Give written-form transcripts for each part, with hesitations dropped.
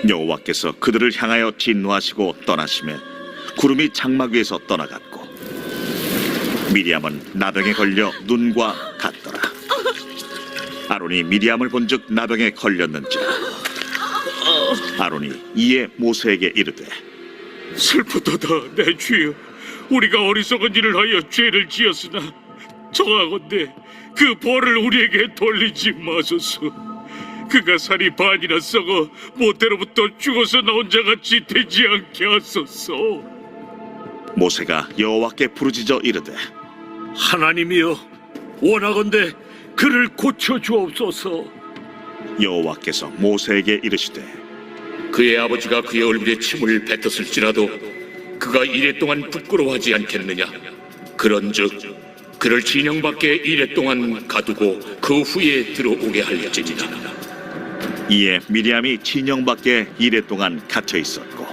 여호와께서 그들을 향하여 진노하시고 떠나시매 구름이 장막 위에서 떠나갔고 미리암은 나병에 걸려 눈과 같더라. 아론이 미리암을 본즉 나병에 걸렸는지라. 아론이 이에 모세에게 이르되 슬프도다 내 주여, 우리가 어리석은 일을 하여 죄를 지었으나 청하건대 그 벌을 우리에게 돌리지 마소서. 그가 살이 반이나 썩어 모태로부터 죽어서 나온 자같이 되지 않게 하소서. 모세가 여호와께 부르짖어 이르되 하나님이여, 원하건대 그를 고쳐 주옵소서. 여호와께서 모세에게 이르시되 그의 아버지가 그의 얼굴에 침을 뱉었을지라도 그가 이래 동안 부끄러워하지 않겠느냐. 그런즉 그를 진영 밖에 이래 동안 가두고 그 후에 들어오게 할지니라. 이에 미리암이 진영 밖에 이레 동안 갇혀 있었고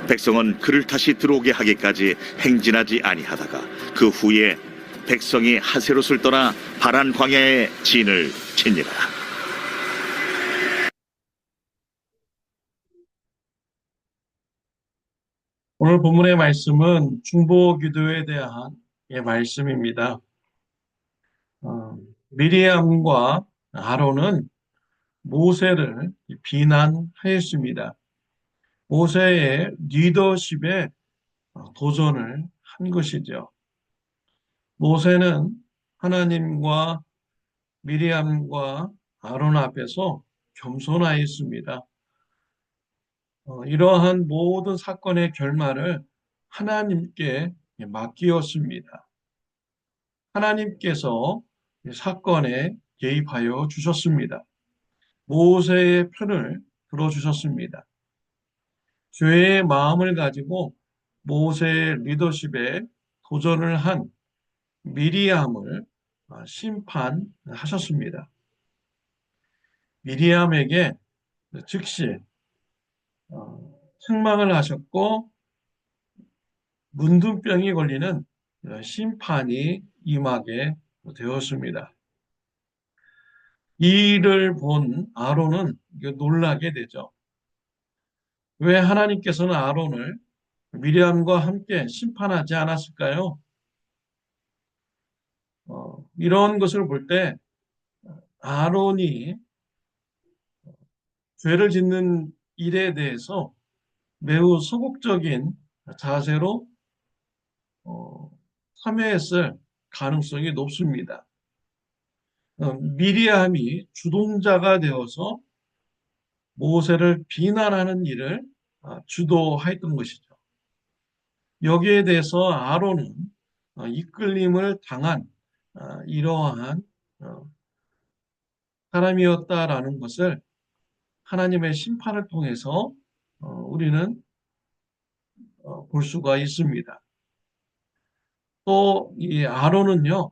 백성은 그를 다시 들어오게 하기까지 행진하지 아니하다가 그 후에 백성이 하세롯을 떠나 바란 광야에 진을 치니라. 오늘 본문의 말씀은 중보기도에 대한 말씀입니다. 미리암과 아론은 모세를 비난하였습니다. 모세의 리더십에 도전을 한 것이죠. 모세는 하나님과 미리암과 아론 앞에서 겸손하였습니다. 이러한 모든 사건의 결말을 하나님께 맡기었습니다. 하나님께서 사건에 개입하여 주셨습니다. 모세의 편을 들어주셨습니다. 죄의 마음을 가지고 모세의 리더십에 도전을 한 미리암을 심판하셨습니다. 미리암에게 즉시 책망을 하셨고 문둥병이 걸리는 심판이 임하게 되었습니다. 이 일을 본 아론은 놀라게 되죠. 왜 하나님께서는 아론을 미리암과 함께 심판하지 않았을까요? 이런 것을 볼 때 아론이 죄를 짓는 일에 대해서 매우 소극적인 자세로 참여했을 가능성이 높습니다. 미리암이 주동자가 되어서 모세를 비난하는 일을 주도했던 것이죠. 여기에 대해서 아론은 이끌림을 당한 이러한 사람이었다라는 것을 하나님의 심판을 통해서 우리는 볼 수가 있습니다. 또 이 아론은요,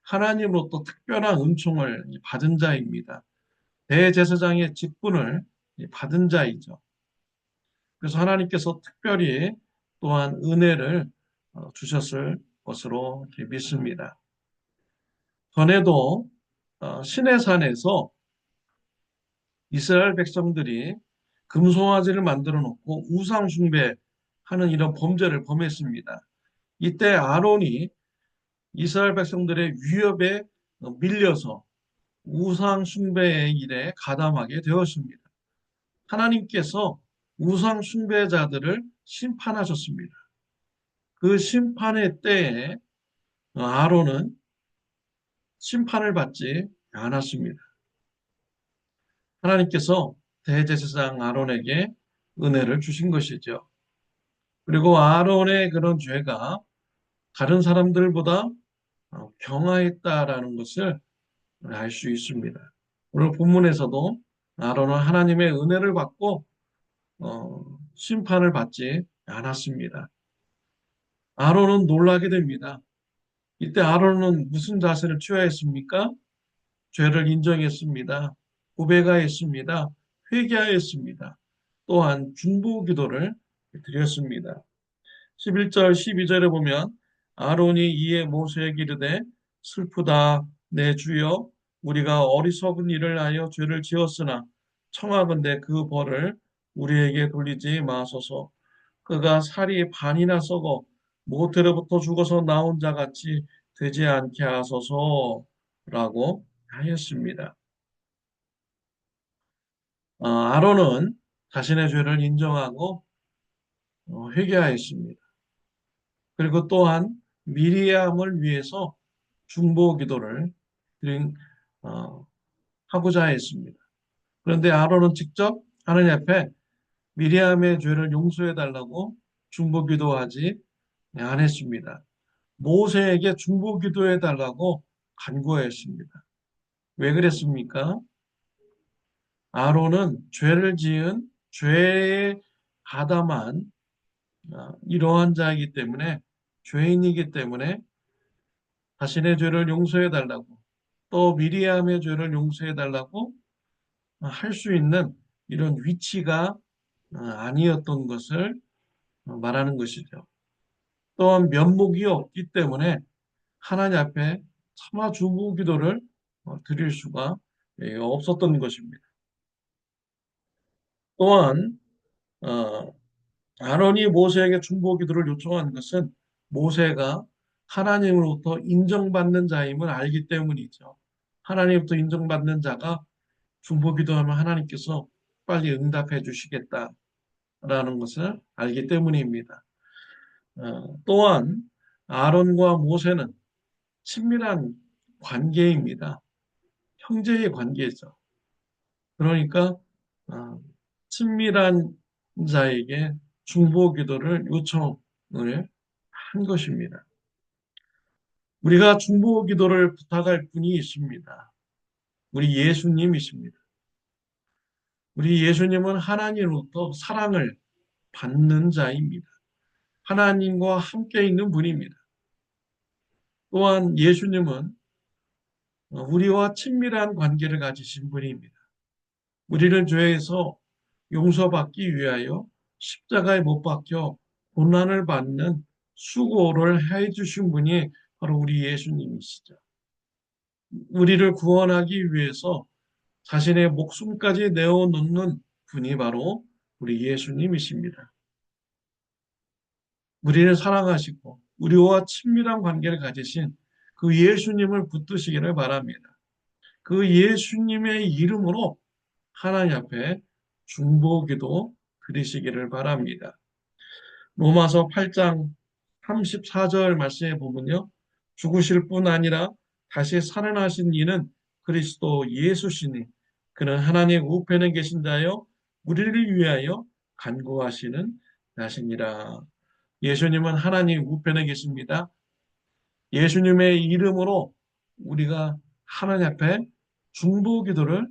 하나님으로부터 특별한 은총을 받은 자입니다. 대제사장의 직분을 받은 자이죠. 그래서 하나님께서 특별히 또한 은혜를 주셨을 것으로 믿습니다. 전에도 시내산에서 이스라엘 백성들이 금송아지를 만들어 놓고 우상 숭배하는 이런 범죄를 범했습니다. 이때 아론이 이스라엘 백성들의 위협에 밀려서 우상 숭배의 일에 가담하게 되었습니다. 하나님께서 우상 숭배자들을 심판하셨습니다. 그 심판의 때에 아론은 심판을 받지 않았습니다. 하나님께서 대제사장 아론에게 은혜를 주신 것이죠. 그리고 아론의 그런 죄가 다른 사람들보다 경하했다라는 것을 알 수 있습니다. 오늘 본문에서도 아론은 하나님의 은혜를 받고 심판을 받지 않았습니다. 아론은 놀라게 됩니다. 이때 아론은 무슨 자세를 취하였습니까? 죄를 인정했습니다. 고백하였습니다. 회개하였습니다. 또한 중보 기도를 드렸습니다. 11절 12절에 보면 아론이 이에 모세에게 이르되 슬프다 내 주여, 우리가 어리석은 일을 하여 죄를 지었으나 청하건대 그 벌을 우리에게 돌리지 마소서. 그가 살이 반이나 썩어 모태로부터 죽어서 나온 자 같이 되지 않게 하소서라고 하였습니다. 아론은 자신의 죄를 인정하고 회개하였습니다. 그리고 또한 미리암을 위해서 중보 기도를 어, 하고자 했습니다. 그런데 아론은 직접 하나님 앞에 미리암의 죄를 용서해 달라고 중보 기도하지 않았습니다. 모세에게 중보 기도해 달라고 간구했습니다. 왜 그랬습니까? 아론은 죄를 지은 죄에 가담한 이러한 자이기 때문에 죄인이기 때문에 자신의 죄를 용서해 달라고 또 미리암의 죄를 용서해 달라고 할 수 있는 이런 위치가 아니었던 것을 말하는 것이죠. 또한 면목이 없기 때문에 하나님 앞에 차마 중보 기도를 드릴 수가 없었던 것입니다. 또한 어, 아론이 모세에게 중보 기도를 요청한 것은 모세가 하나님으로부터 인정받는 자임을 알기 때문이죠. 하나님으로부터 인정받는 자가 중보 기도하면 하나님께서 빨리 응답해 주시겠다라는 것을 알기 때문입니다. 또한 아론과 모세는 친밀한 관계입니다. 형제의 관계죠. 그러니까 어, 친밀한 자에게 중보 기도를 요청을 한 것입니다. 우리가 중보 기도를 부탁할 분이 있습니다. 우리 예수님이십니다. 우리 예수님은 하나님으로부터 사랑을 받는 자입니다. 하나님과 함께 있는 분입니다. 또한 예수님은 우리와 친밀한 관계를 가지신 분입니다. 우리를 죄에서 용서받기 위하여 십자가에 못 박혀 고난을 받는 수고를 해 주신 분이 바로 우리 예수님이시죠. 우리를 구원하기 위해서 자신의 목숨까지 내어놓는 분이 바로 우리 예수님이십니다. 우리를 사랑하시고 우리와 친밀한 관계를 가지신 그 예수님을 붙드시기를 바랍니다. 그 예수님의 이름으로 하나님 앞에 중보기도 드리시기를 바랍니다. 로마서 8장 34절 말씀에 보면요. 죽으실 뿐 아니라 다시 살아나신 이는 그리스도 예수시니 그는 하나님 우편에 계신 자여 우리를 위하여 간구하시는 자시니라. 예수님은 하나님 우편에 계십니다. 예수님의 이름으로 우리가 하나님 앞에 중보 기도를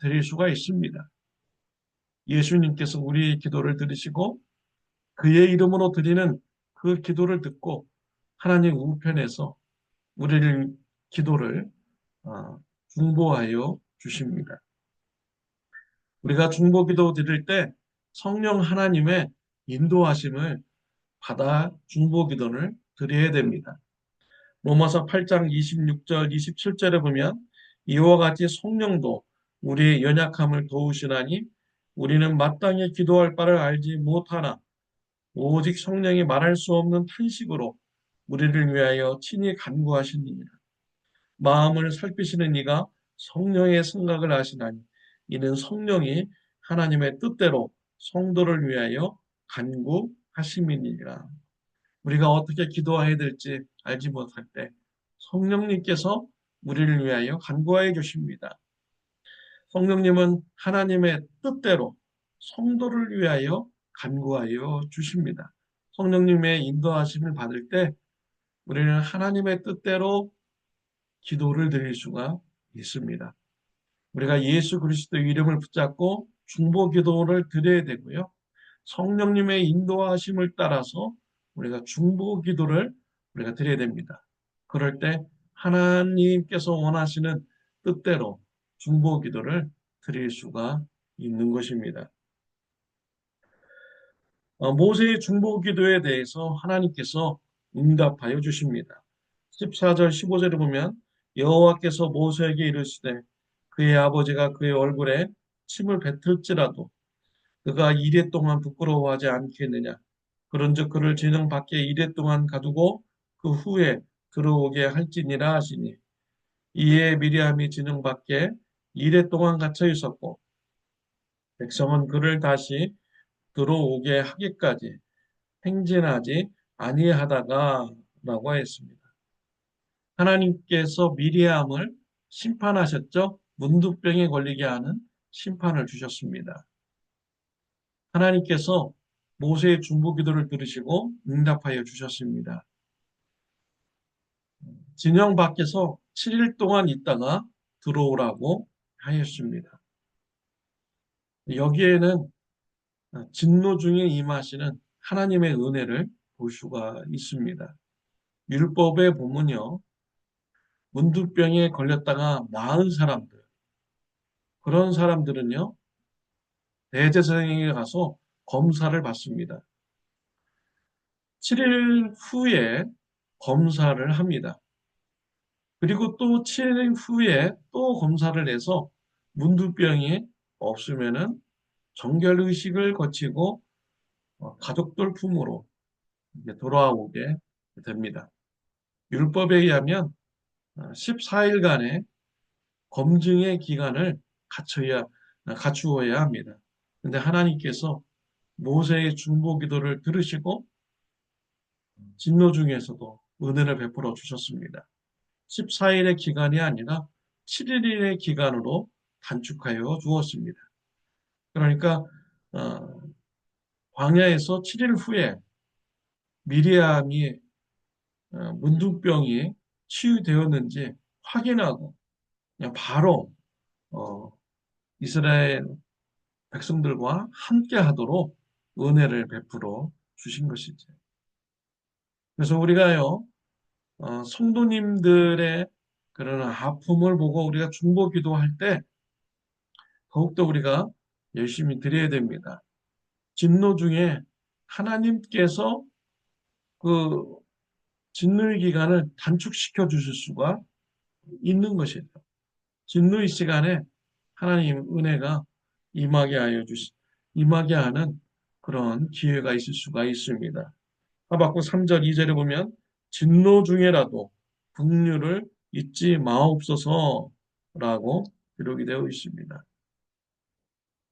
드릴 수가 있습니다. 예수님께서 우리의 기도를 들으시고 그의 이름으로 드리는 그 기도를 듣고 하나님 우편에서 우리를 기도를 중보하여 주십니다. 우리가 중보 기도 드릴 때 성령 하나님의 인도하심을 받아 중보 기도를 드려야 됩니다. 로마서 8장 26절, 27절에 보면 이와 같이 성령도 우리의 연약함을 도우시나니 우리는 마땅히 기도할 바를 알지 못하나 오직 성령이 말할 수 없는 탄식으로 우리를 위하여 친히 간구하시느니라. 마음을 살피시는 이가 성령의 생각을 아시나니 이는 성령이 하나님의 뜻대로 성도를 위하여 간구하심이니라. 우리가 어떻게 기도해야 될지 알지 못할 때 성령님께서 우리를 위하여 간구하여 주십니다. 성령님은 하나님의 뜻대로 성도를 위하여 간구하여 주십니다. 성령님의 인도하심을 받을 때 우리는 하나님의 뜻대로 기도를 드릴 수가 있습니다. 우리가 예수 그리스도 이름을 붙잡고 중보 기도를 드려야 되고요. 성령님의 인도하심을 따라서 우리가 중보 기도를 우리가 드려야 됩니다. 그럴 때 하나님께서 원하시는 뜻대로 중보 기도를 드릴 수가 있는 것입니다. 모세의 중보 기도에 대해서 하나님께서 응답하여 주십니다. 14절 15절을 보면 여호와께서 모세에게 이르시되 그의 아버지가 그의 얼굴에 침을 뱉을지라도 그가 이래 동안 부끄러워하지 않겠느냐. 그런즉 그를 진영 밖에 이래 동안 가두고 그 후에 들어오게 할지니라 하시니 이에 미리암이 진영 밖에 이래 동안 갇혀 있었고 백성은 그를 다시 들어오게 하기까지 행진하지 아니하다가 라고 했습니다. 하나님께서 미리암을 심판하셨죠. 문둥병에 걸리게 하는 심판을 주셨습니다. 하나님께서 모세의 중보기도를 들으시고 응답하여 주셨습니다. 진영 밖에서 7일 동안 있다가 들어오라고 하였습니다. 여기에는 진노 중에 임하시는 하나님의 은혜를 볼 수가 있습니다. 율법에 보면요, 문둥병에 걸렸다가 나은 사람들, 그런 사람들은요, 대제사장에게 가서 검사를 받습니다. 7일 후에 검사를 합니다. 그리고 또 7일 후에 또 검사를 해서 문둥병이 없으면은 정결의식을 거치고 가족들 품으로 이제 돌아오게 됩니다. 율법에 의하면 14일간의 검증의 기간을 갖추어야 합니다. 근데 하나님께서 모세의 중보 기도를 들으시고 진노 중에서도 은혜를 베풀어 주셨습니다. 14일의 기간이 아니라 7일의 기간으로 단축하여 주었습니다. 그러니까 광야에서 7일 후에 미리암이 문둥병이 치유되었는지 확인하고 그냥 바로 이스라엘 백성들과 함께 하도록 은혜를 베풀어 주신 것이죠. 그래서 우리가요, 성도님들의 그런 아픔을 보고 우리가 중보 기도할 때 더욱더 우리가 열심히 드려야 됩니다. 진노 중에 하나님께서 그 진노의 기간을 단축시켜 주실 수가 있는 것이죠. 진노의 시간에 하나님 은혜가 임하게 하는 그런 기회가 있을 수가 있습니다. 하박국 3절 2절에 보면 진노 중에라도 긍휼을 잊지 마옵소서라고 기록이 되어 있습니다.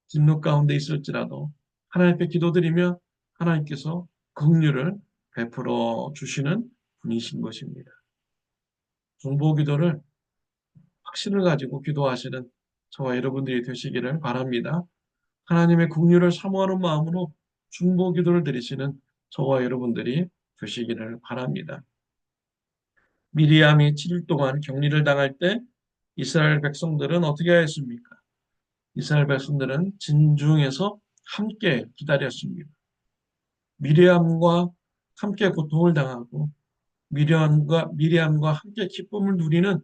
진노 가운데 있을지라도 하나님께 기도드리며 하나님께서 긍휼을 베풀어 주시는 분이신 것입니다. 중보 기도를 확신을 가지고 기도하시는 저와 여러분들이 되시기를 바랍니다. 하나님의 긍휼을 사모하는 마음으로 중보 기도를 드리시는 저와 여러분들이 되시기를 바랍니다. 미리암이 7일 동안 격리를 당할 때 이스라엘 백성들은 어떻게 하였습니까? 이스라엘 백성들은 진중에서 함께 기다렸습니다. 미리암과 함께 고통을 당하고 미리암과 함께 기쁨을 누리는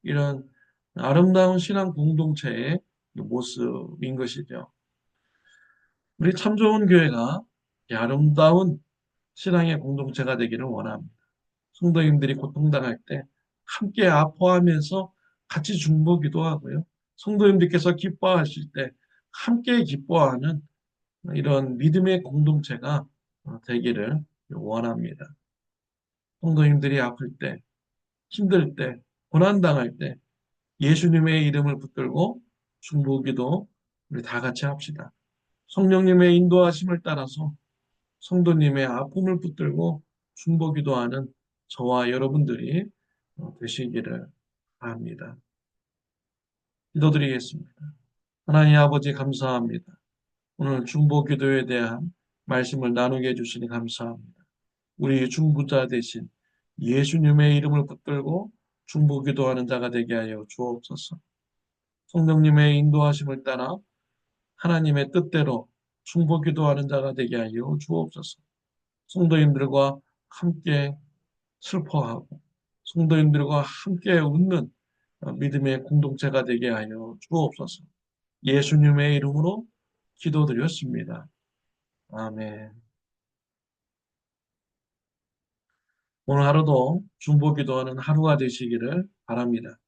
이런 아름다운 신앙 공동체의 모습인 것이죠. 우리 참 좋은 교회가 아름다운 신앙의 공동체가 되기를 원합니다. 성도님들이 고통당할 때 함께 아파하면서 같이 중보 기도하고요. 성도님들께서 기뻐하실 때 함께 기뻐하는 이런 믿음의 공동체가 되기를 원합니다. 성도님들이 아플 때, 힘들 때, 고난당할 때 예수님의 이름을 붙들고 중보기도 우리 다 같이 합시다. 성령님의 인도하심을 따라서 성도님의 아픔을 붙들고 중보기도하는 저와 여러분들이 되시기를 바랍니다. 기도드리겠습니다. 하나님 아버지 감사합니다. 오늘 중보기도에 대한 말씀을 나누게 해주시니 감사합니다. 우리 중보자 대신 예수님의 이름을 붙들고 중보기도하는 자가 되게 하여 주옵소서. 성령님의 인도하심을 따라 하나님의 뜻대로 중보기도하는 자가 되게 하여 주옵소서. 성도님들과 함께 슬퍼하고 성도님들과 함께 웃는 믿음의 공동체가 되게 하여 주옵소서. 예수님의 이름으로 기도드렸습니다. 아멘. 오늘 하루도 중보기도하는 하루가 되시기를 바랍니다.